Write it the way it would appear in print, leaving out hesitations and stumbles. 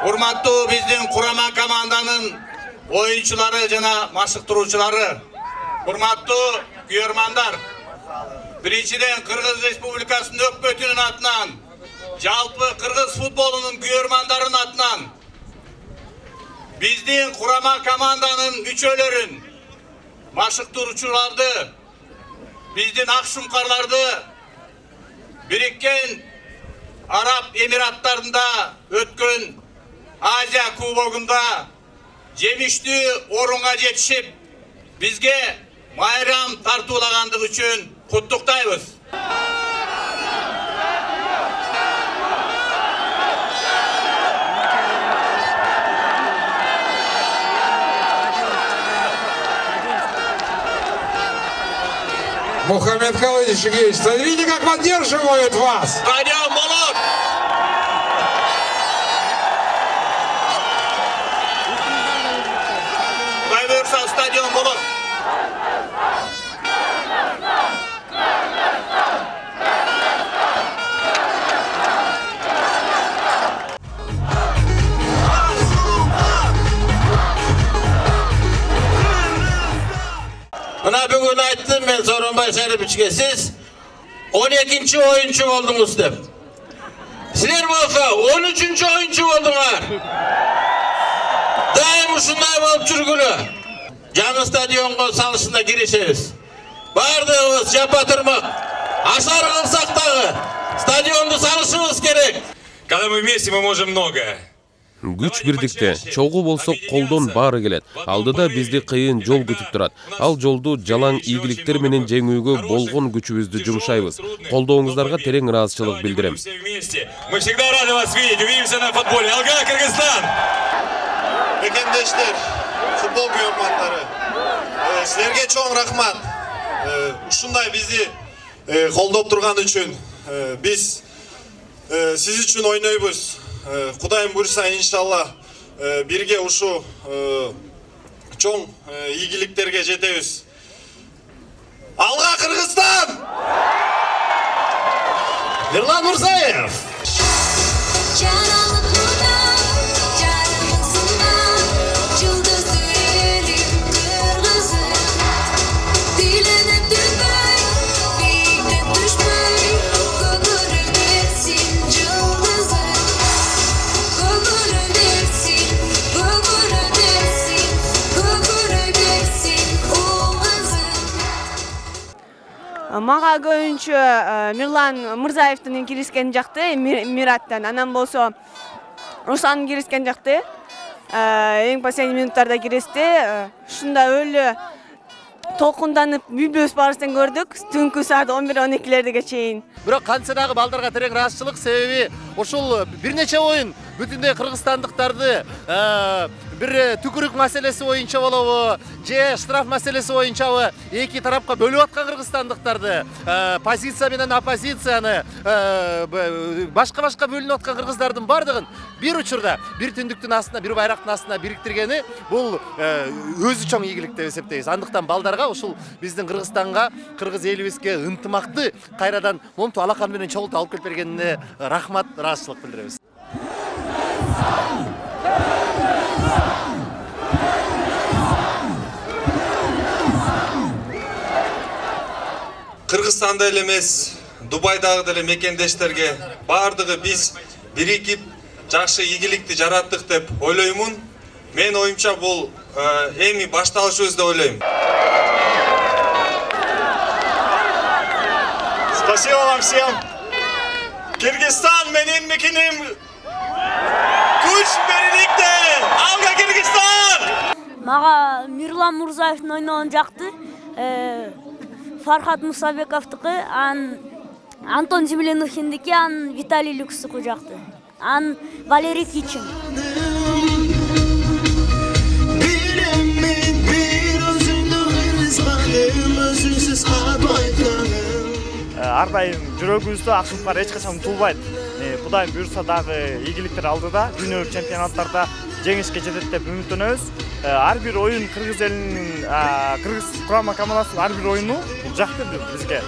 Урматтуу биздин курама команданын oyuncuları жана машыктыруучулары, урматтуу күйөрмандар, биринчиден Кыргыз Республикасынын өкмөтүнүн атынан, жалпы Кыргыз футболунун күйөрмандарынын атынан биздин курама команданын мүчөлөрүн, машыктыруучуларды, биздин акшумкарларды Бириккен Араб Эмираттарында өткөн Азия кубогунда жемиштүү орунга жетишип, бизге майрам тартуулагандыгы үчүн куттуктайбыз. Мухаммед Калыдишевич, смотрите, как поддерживают вас! Стадион Болот! Кудай буйрса, стадион Болот! Mına bugün ayttım ben Soronbay Şerifçi'ye, siz 12. oyuncu oldunuz dep. Sizler bolsa 13. oyuncu oldunlar. Daim uşunday bolup жүрgülü. Жаңы stadionga salışında girişeriz. Bardığımız жапатырмак. Ашар кылсак дагы stadionду salışыбыз керек. Когда мы вместе, мы можем многое. Күч бирдикте, чогуу болсок колдон баары келет. Алдыда бизди кыйын жол күтүп турат. Ал жолду жалаң ийгиликтер менен жеңүүгө болгон күчүбүздү жумшайбыз. Колдооңуздарга терең ыраазычылык билдирем. Мы всегда рады вас видеть. Увидимся на футболе. Алга, Кыргызстан! Мекендештер, футбол күйөрмандары, силерге чоң рахмат. Ушундай бизди колдоп турган үчүн биз сиз үчүн ойнойбуз. Кудайым буйрса, иншалла бирге ушу чоң ийгиликтерге жетебиз. Алга Кыргызстан! Ерлан Мурзаев! Мага көбүнчө Мирлан Мырзаевдин киришкен жакты, Мираттан. Анан болсо Руслан киришкен жакты. Эң последний минуттарда киришти. Ушунда өлү толкунданып бүбөс барысын көрдүк. Түнкү саат 11-12-лерге чейин. Бирок кантсе дагы балдарга терең ыраазычылык, себеби ушул бир нече оюн бүтүндөй кыргызстандыктарды бир түкүрүк маселеси боюнча болобу, же штраф маселеси боюнчабы эки тарапка бөлүп аткан кыргызстандыктарды, позиция менен оппозицияны, башка бөлүнүп аткан кыргыздардын бардыгын бир учурда, бир түндүктүн астына, бир байрактын астына бириктиргени бул өзү чоң ийгилик деп эсептейбиз. Андыктан балдарга ушул биздин Кыргызстанга, кыргыз элибизге ынтымакты кайрадан момту алакан менен чогултуп алып келип бергенине рахмат, ыраазычылык билдиребиз. Кыргызстанда эле эмес, Дубайдагы деле мекендештерге бардыгы биз бирикип жакшы ийгиликти жараттык деп ойлоймун. Мен оюмча бул эми башталышыбыз деп ойлойм. Спасибо вам всем. Кыргызстан менин мекеним. Күч бирликте. Алга Кыргызстан! Мага Мирлан Мурзаевдин ойногон жакты. Фархат Мусабековдуку, Антон Землянухиндики, Виталий Люксуку жакты. Валерий Кичин. Ар дайым жүрөгүбүздө акшумкар эч качан туулбайт. Кудайым буйрса дагы ийгиликтер алдыда, дүйнөлүк чемпионаттарда жеңишке жетет деп үмүттөнөбүз. Ар бир оюн кыргыз элинин, кыргыз курама командасынын ар бир оюну жакты бизге.